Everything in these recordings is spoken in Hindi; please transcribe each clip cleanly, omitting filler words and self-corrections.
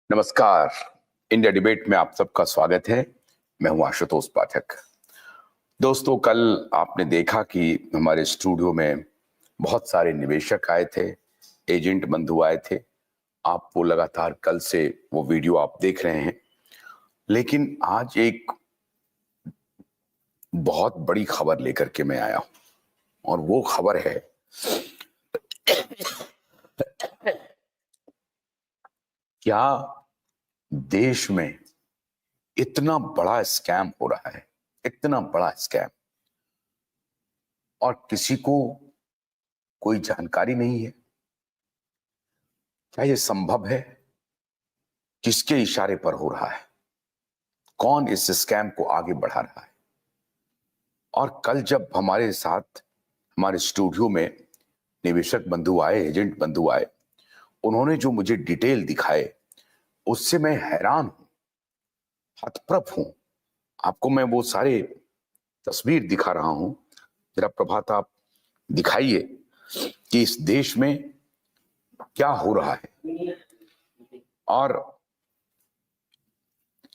नमस्कार। इंडिया डिबेट में आप सबका स्वागत है। मैं हूं आशुतोष पाठक। दोस्तों, कल आपने देखा कि हमारे स्टूडियो में बहुत सारे निवेशक आए थे, एजेंट बंधु आए थे। आप वो लगातार कल से वो वीडियो आप देख रहे हैं। लेकिन आज एक बहुत बड़ी खबर लेकर के मैं आया हूं, और वो खबर है क्या देश में इतना बड़ा स्कैम हो रहा है, इतना बड़ा स्कैम, और किसी को कोई जानकारी नहीं है। क्या ये संभव है? किसके इशारे पर हो रहा है? कौन इस स्कैम को आगे बढ़ा रहा है? और कल जब हमारे साथ हमारे स्टूडियो में निवेशक बंधु आए, एजेंट बंधु आए, उन्होंने जो मुझे डिटेल दिखाए, उससे मैं हैरान हूं, हतप्रभ हूं। आपको मैं वो सारे तस्वीर दिखा रहा हूं। जरा प्रभात आप दिखाइए कि इस देश में क्या हो रहा है। और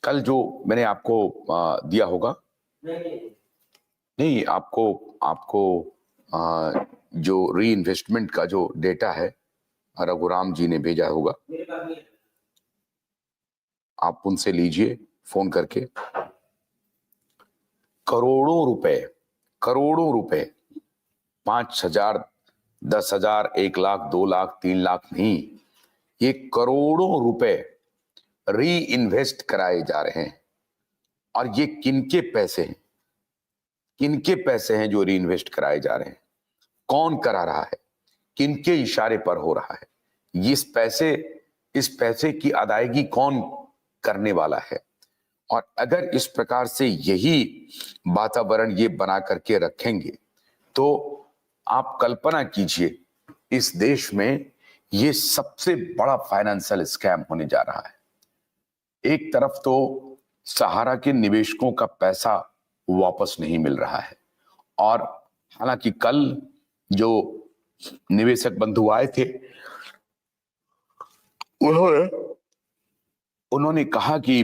कल जो मैंने आपको दिया होगा, नहीं, आपको आपको जो री इन्वेस्टमेंट का जो डेटा है, रघुराम जी ने भेजा होगा, आप उनसे लीजिए फोन करके। करोड़ों रुपए, 5,000, 10,000, 1,00,000, 2,00,000, 3,00,000 नहीं, ये करोड़ों रुपए री इन्वेस्ट कराए जा रहे हैं। और ये किनके पैसे हैं? किनके पैसे हैं जो री इन्वेस्ट कराए जा रहे हैं? कौन करा रहा है? किनके इशारे पर हो रहा है? इस पैसे की अदायगी कौन करने वाला है? और अगर इस प्रकार से यही वातावरण ये बना करके रखेंगे, तो आप कल्पना कीजिए, इस देश में ये सबसे बड़ा फाइनेंशियल स्कैम होने जा रहा है। एक तरफ तो सहारा के निवेशकों का पैसा वापस नहीं मिल रहा है, और हालांकि कल जो निवेशक बंधु आए थे, उन्होंने कहा कि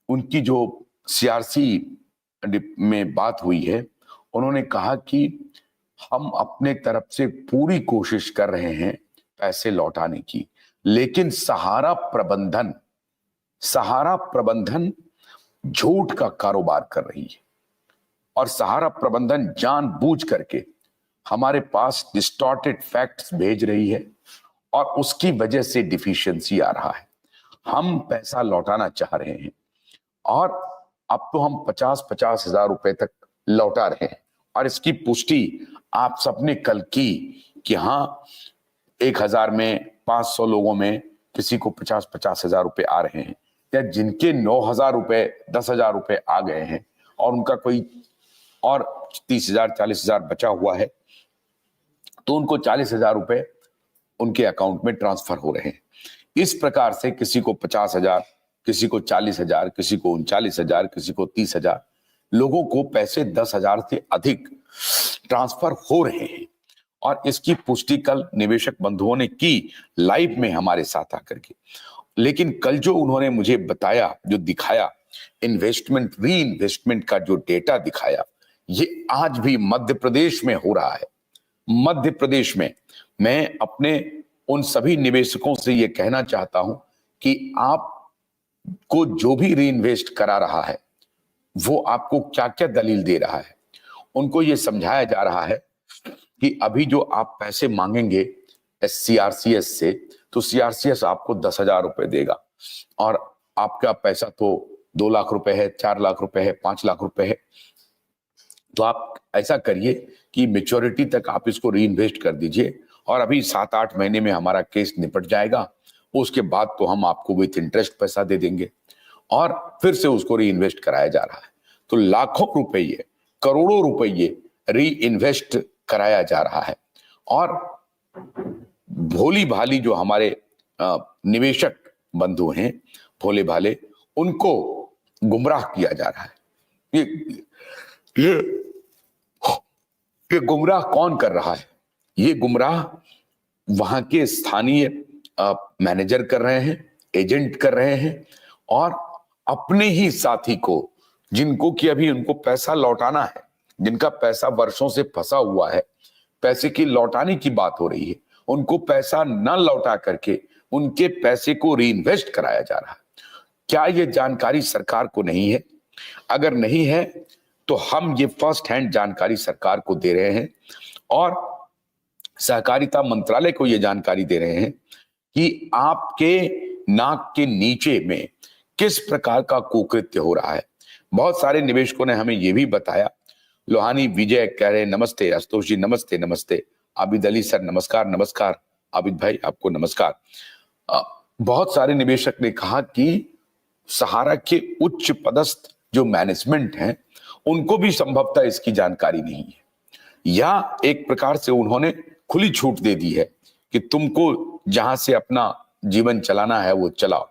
उनकी जो सीआरसी में बात हुई है, उन्होंने कहा कि हम अपने तरफ से पूरी कोशिश कर रहे हैं पैसे लौटाने की, लेकिन सहारा प्रबंधन झूठ का कारोबार कर रही है, और सहारा प्रबंधन जानबूझ करके हमारे पास डिस्टॉर्टेड फैक्ट्स भेज रही है, और उसकी वजह से डिफिशियंसी आ रहा है। हम पैसा लौटाना चाह रहे हैं, और अब तो हम 50-50 हजार रुपए तक लौटा रहे हैं। और इसकी पुष्टि आप सबने कल की कि हाँ, 1,000 में 500 लोगों में किसी को 50-50 हजार रुपए आ रहे हैं, या जिनके 9,000 रुपए, 10,000 रुपए आ गए हैं, और उनका कोई और 30,000, 40,000 बचा हुआ है, तो उनको 40,000 रुपए उनके अकाउंट में ट्रांसफर हो रहे हैं। इस प्रकार से किसी को 50,000, किसी को 40,000, किसी को 39,000, किसी को 30,000, लोगों को पैसे 10,000 से अधिक ट्रांसफर हो रहे हैं। और इसकी पुष्टि कल निवेशक बंधुओं ने की, लाइव में हमारे साथ आकर के। लेकिन कल जो उन्होंने मुझे बताया, जो दिखाया, री इन्वेस्टमेंट का जो डेटा दिखाया, ये आज भी मध्य प्रदेश में हो रहा है। मध्य प्रदेश में मैं अपने उन सभी निवेशकों से यह कहना चाहता हूं कि आप को जो भी री इन्वेस्ट करा रहा है, वो आपको क्या क्या दलील दे रहा है, उनको यह समझाया जा रहा है कि अभी जो आप पैसे मांगेंगे सीआरसीएस से, तो सीआरसीएस आपको 10,000 रुपए देगा, और आपका पैसा तो 2 लाख रुपए है, 4 लाख रुपए है, 5 लाख रुपए है। तो आप ऐसा करिए कि मेच्योरिटी तक आप इसको री इन्वेस्ट कर दीजिए, और अभी 7-8 महीने में हमारा केस निपट जाएगा। उसके बाद तो हम आपको विथ इंटरेस्ट पैसा दे देंगे, और फिर से उसको री इन्वेस्ट कराया जा रहा है। तो लाखों रुपये, करोड़ों रुपये री इन्वेस्ट कराया जा रहा है, और भोली भाली जो हमारे निवेशक बंधु हैं, भोले भाले, उनको गुमराह किया जा रहा है। ये गुमराह कौन कर रहा है? ये गुमराह वहां के स्थानीय मैनेजर कर रहे हैं, एजेंट कर रहे हैं, और अपने ही साथी को, जिनको कि अभी उनको पैसा लौटाना है, जिनका पैसा वर्षों से फंसा हुआ है, पैसे की लौटाने की बात हो रही है, उनको पैसा न लौटा करके उनके पैसे को रीइन्वेस्ट कराया जा रहा है। क्या ये जानकारी सरकार को नहीं है? अगर नहीं है तो हम ये फर्स्ट हैंड जानकारी सरकार को दे रहे हैं और सहकारिता मंत्रालय को ये जानकारी दे रहे हैं कि आपके नाक के नीचे में किस प्रकार का कुकृत्य हो रहा है। बहुत सारे निवेशकों ने हमें यह भी बताया। लोहानी विजय कह रहे नमस्ते आशुतोष जी, नमस्ते नमस्ते। आबिद अली सर नमस्कार नमस्कार। आबिद भाई आपको नमस्कार। बहुत सारे निवेशक ने कहा कि सहारा के उच्च पदस्थ जो मैनेजमेंट है उनको भी संभवतः इसकी जानकारी नहीं है, या एक प्रकार से उन्होंने खुली छूट दे दी है कि तुमको जहां से अपना जीवन चलाना है वो चलाओ।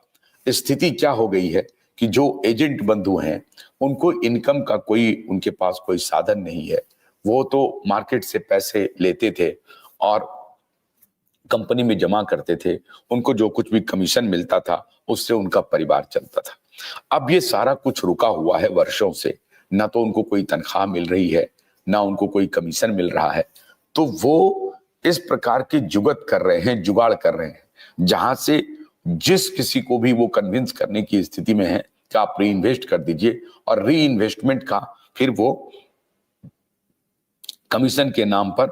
स्थिति क्या हो गई है कि जो एजेंट बंधु हैं उनको इनकम का उनके पास कोई साधन नहीं है। वो तो मार्केट से पैसे लेते थे और कंपनी में जमा करते थे, उनको जो कुछ भी कमीशन मिलता था उससे उनका परिवार चलता था। अब ये सारा कुछ रुका हुआ है वर्षों से, ना तो उनको कोई तनख्वाह मिल रही है, ना उनको कोई कमीशन मिल रहा है। तो वो इस प्रकार के जुगाड़ कर रहे हैं जहां से जिस किसी को भी वो कन्विंस करने की स्थिति में है कि आप री इन्वेस्ट कर दीजिए, और री इन्वेस्टमेंट का फिर वो कमीशन के नाम पर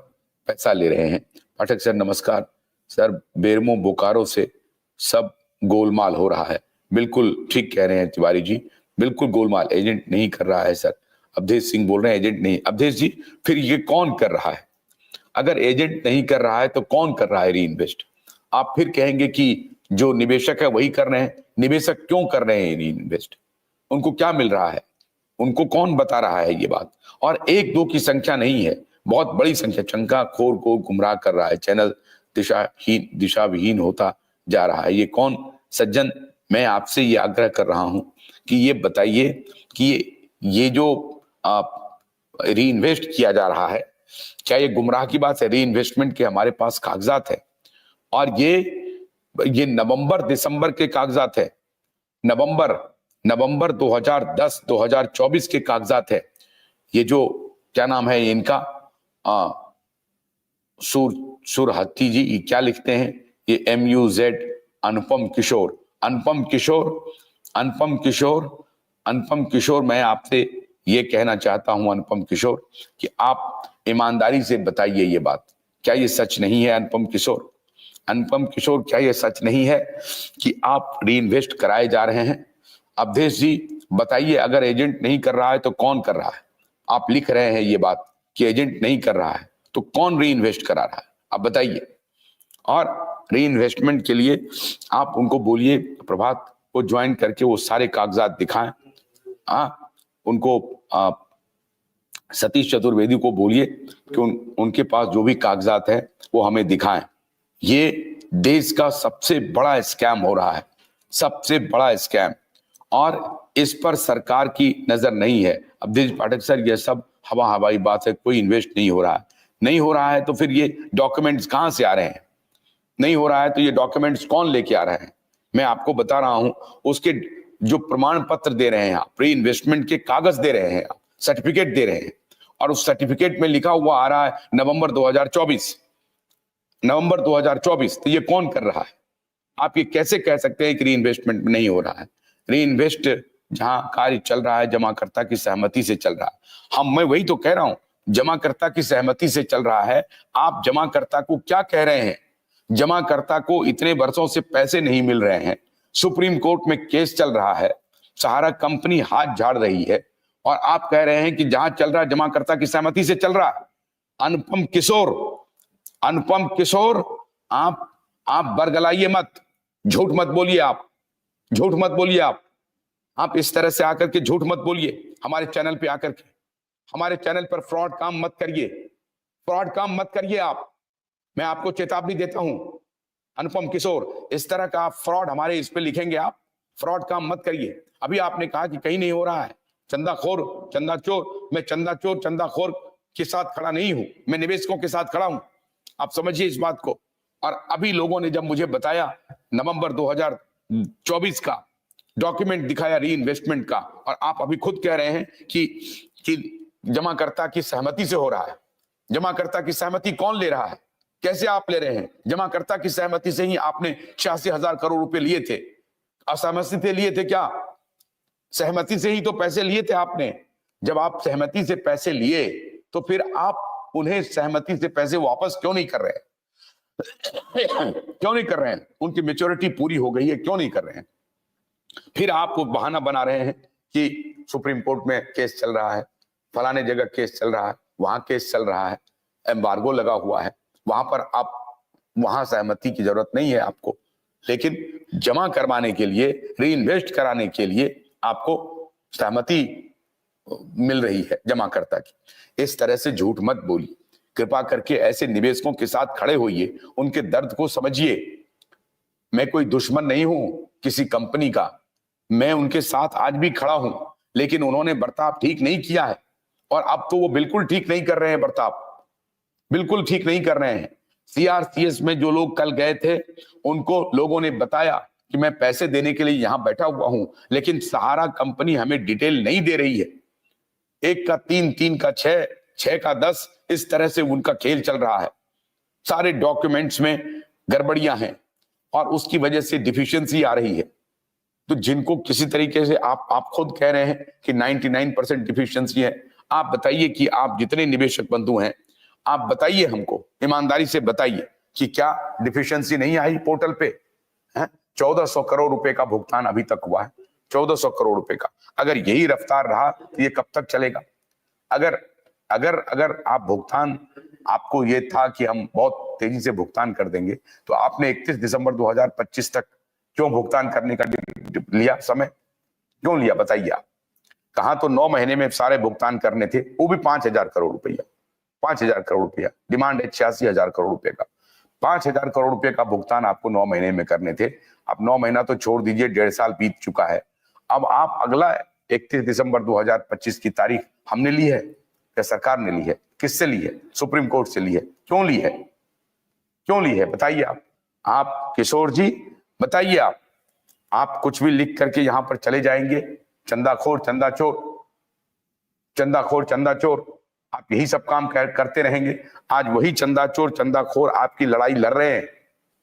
पैसा ले रहे हैं। पाठक सर नमस्कार। सर बेरमो बोकारो से सब गोलमाल हो रहा है। बिल्कुल ठीक कह रहे हैं तिवारी जी, बिल्कुल गोलमाल। एजेंट नहीं कर रहा है सर। अवधेश सिंह बोल रहे हैं एजेंट नहीं। अवधेश जी फिर ये कौन कर रहा है? अगर एजेंट नहीं कर रहा है तो कौन कर रहा है री इन्वेस्ट? आप फिर कहेंगे कि जो निवेशक है वही कर रहे हैं। निवेशक क्यों कर रहे हैं री इन्वेस्ट? उनको क्या मिल रहा है? उनको कौन बता रहा है ये बात? और एक दो की संख्या नहीं है, बहुत बड़ी संख्या चंका खोर को गुमराह कर रहा है। चैनल दिशा विहीन होता जा रहा है। ये कौन सज्जन? मैं आपसे ये आग्रह कर रहा हूं कि ये बताइए कि ये जो री इन्वेस्ट किया जा रहा है, क्या ये गुमराह की बात है? री इन्वेस्टमेंट के हमारे पास कागजात है, और ये नवंबर दिसंबर के कागजात है। नवंबर 2010-2024 के कागजात है। ये जो क्या नाम है इनका, सुरहत्ती जी, ये क्या लिखते हैं? ये MUZ अनुपम किशोर। मैं आपसे ये कहना चाहता हूं अनुपम किशोर कि आप ईमानदारी से बताइए ये बात, क्या ये सच नहीं है? अनुपम किशोर क्या ये सच नहीं है कि आप री इन्वेस्ट कराए जा रहे हैं? अवधेश जी बताइए, अगर एजेंट नहीं कर रहा है तो कौन कर रहा है? आप लिख रहे हैं ये बात कि एजेंट नहीं कर रहा है, तो कौन री इन्वेस्ट करा रहा है? आप बताइए। और री इन्वेस्टमेंट के लिए आप उनको बोलिए प्रभात को ज्वाइन करके वो सारे कागजात दिखाएं। उनको सतीश चतुर्वेदी को बोलिए कि उनके पास जो भी कागजात है वो हमें दिखाएं। ये देश का सबसे बड़ा स्कैम हो रहा है, सबसे बड़ा स्कैम, और इस पर सरकार की नजर नहीं है। अवधेश पाठक सर ये सब हवाई बात है, कोई इन्वेस्ट नहीं हो रहा है तो फिर ये डॉक्यूमेंट्स कहां से आ रहे हैं? नहीं हो रहा है तो ये डॉक्यूमेंट्स कौन लेके आ रहे हैं? मैं आपको बता रहा हूं, उसके जो प्रमाण पत्र दे रहे हैं आप, प्री इन्वेस्टमेंट के कागज दे रहे हैं आप, सर्टिफिकेट दे रहे हैं, और उस सर्टिफिकेट में लिखा हुआ आ रहा है नवंबर 2024। तो ये कौन कर रहा है? आप ये कैसे कह सकते हैं कि री इन्वेस्टमेंट नहीं हो रहा है? री इन्वेस्ट जहां कार्य चल रहा है जमाकर्ता की सहमति से चल रहा है। मैं वही तो कह रहा हूं, जमाकर्ता की सहमति से चल रहा है। आप जमाकर्ता को क्या कह रहे हैं? जमाकर्ता को इतने वर्षों से पैसे नहीं मिल रहे हैं, सुप्रीम कोर्ट में केस चल रहा है, सहारा कंपनी हाथ झाड़ रही है, और आप कह रहे हैं कि जहां चल रहा है जमाकर्ता की सहमति से चल रहा है। अनुपम किशोर आप बरगलाइए मत, झूठ मत बोलिए आप इस तरह से आकर के झूठ मत बोलिए हमारे चैनल पे आकर के। हमारे चैनल पर फ्रॉड काम मत करिए आप। मैं आपको चेतावनी देता हूं अनुपम किशोर, इस तरह का फ्रॉड हमारे इस पे लिखेंगे आप, फ्रॉड काम मत करिए। अभी आपने कहा कि कहीं नहीं हो रहा है, चंदाखोर चंदा चोर। मैं चंदाखोर के साथ खड़ा नहीं हूं, मैं निवेशकों के साथ खड़ा हूं। आप समझिए इस बात को। और अभी लोगों ने जब मुझे बताया नवंबर 2024 का डॉक्यूमेंट दिखाया री इन्वेस्टमेंट का, और आप अभी खुद कह रहे हैं कि जमाकर्ता की सहमति से हो रहा है। जमाकर्ता की सहमति कौन ले रहा है, कैसे आप ले रहे हैं? जमाकर्ता की सहमति से ही आपने 86,000 करोड़ रुपए लिए थे। असहमति से लिए थे क्या? सहमति से ही तो पैसे लिए थे आपने। जब आप सहमति से पैसे लिए तो फिर आप उन्हें सहमति से पैसे वापस क्यों नहीं कर रहे हैं? क्यों नहीं कर रहे हैं? उनकी मैच्योरिटी पूरी हो गई है, क्यों नहीं कर रहे हैं? फिर आप बहाना बना रहे हैं कि सुप्रीम कोर्ट में केस चल रहा है, फलाने जगह केस चल रहा है, वहां केस चल रहा है, एम्बार्गो लगा हुआ है, वहां पर आप, वहां सहमति की जरूरत नहीं है आपको, लेकिन जमा करवाने के लिए, री इन्वेस्ट कराने के लिए आपको सहमति मिल रही है जमाकर्ता की। इस तरह से झूठ मत बोलिए। कृपा करके ऐसे निवेशकों के साथ खड़े होइए, उनके दर्द को समझिए। मैं कोई दुश्मन नहीं हूं किसी कंपनी का, मैं उनके साथ आज भी खड़ा हूं, लेकिन उन्होंने बर्ताव ठीक नहीं किया है, और अब तो वो बिल्कुल ठीक नहीं कर रहे हैं, बर्ताव बिल्कुल ठीक नहीं कर रहे हैं। सीआरसीएस में जो लोग कल गए थे, उनको लोगों ने बताया कि मैं पैसे देने के लिए यहां बैठा हुआ हूं, लेकिन सहारा कंपनी हमें डिटेल नहीं दे रही है। 1 का 3, 3 का 6, 6 का 10, इस तरह से उनका खेल चल रहा है। सारे डॉक्यूमेंट्स में गड़बड़ियां हैं और उसकी वजह से डिफिशियंसी आ रही है। तो जिनको किसी तरीके से आप खुद कह रहे हैं कि 99% डिफिशियंसी है, आप बताइए कि आप जितने निवेशक बंधु हैं, आप बताइए हमको, ईमानदारी से बताइए कि क्या डिफिशियंसी नहीं आई पोर्टल पे? 1400 करोड़ रुपए का भुगतान अभी तक हुआ है, 1400 करोड़ रुपए का। अगर यही रफ्तार रहा तो ये कब तक चलेगा? अगर अगर अगर आप भुगतान, आपको ये था कि हम बहुत तेजी से भुगतान कर देंगे, तो आपने 31 दिसंबर 2025 तक क्यों भुगतान करने का लिया समय? क्यों लिया बताइए आप? कहां तो 9 महीने में सारे भुगतान करने थे, वो भी 5,000 करोड़ रुपया, 5,000 करोड़ रुपया डिमांड है, 86,000 करोड़ रुपए का। 5,000 करोड़ रुपए का भुगतान आपको 9 महीने में करने थे। अब 9 महीना तो छोड़ दीजिए, 1.5 साल बीत चुका है। अब आप अगला 31 दिसंबर 2025 की तारीख हमने ली है या सरकार ने ली है? किससे ली है? सुप्रीम कोर्ट से ली है। क्यों ली है? क्यों ली है बताइए आप किशोर जी बताइए। आप कुछ भी लिख करके यहां पर चले जाएंगे, चंदाखोर चंदा चोर, चंदाखोर चंदा चोर, आप यही सब काम करते रहेंगे। आज वही चंदा चोर चंदाखोर आपकी लड़ाई लड़ रहे हैं,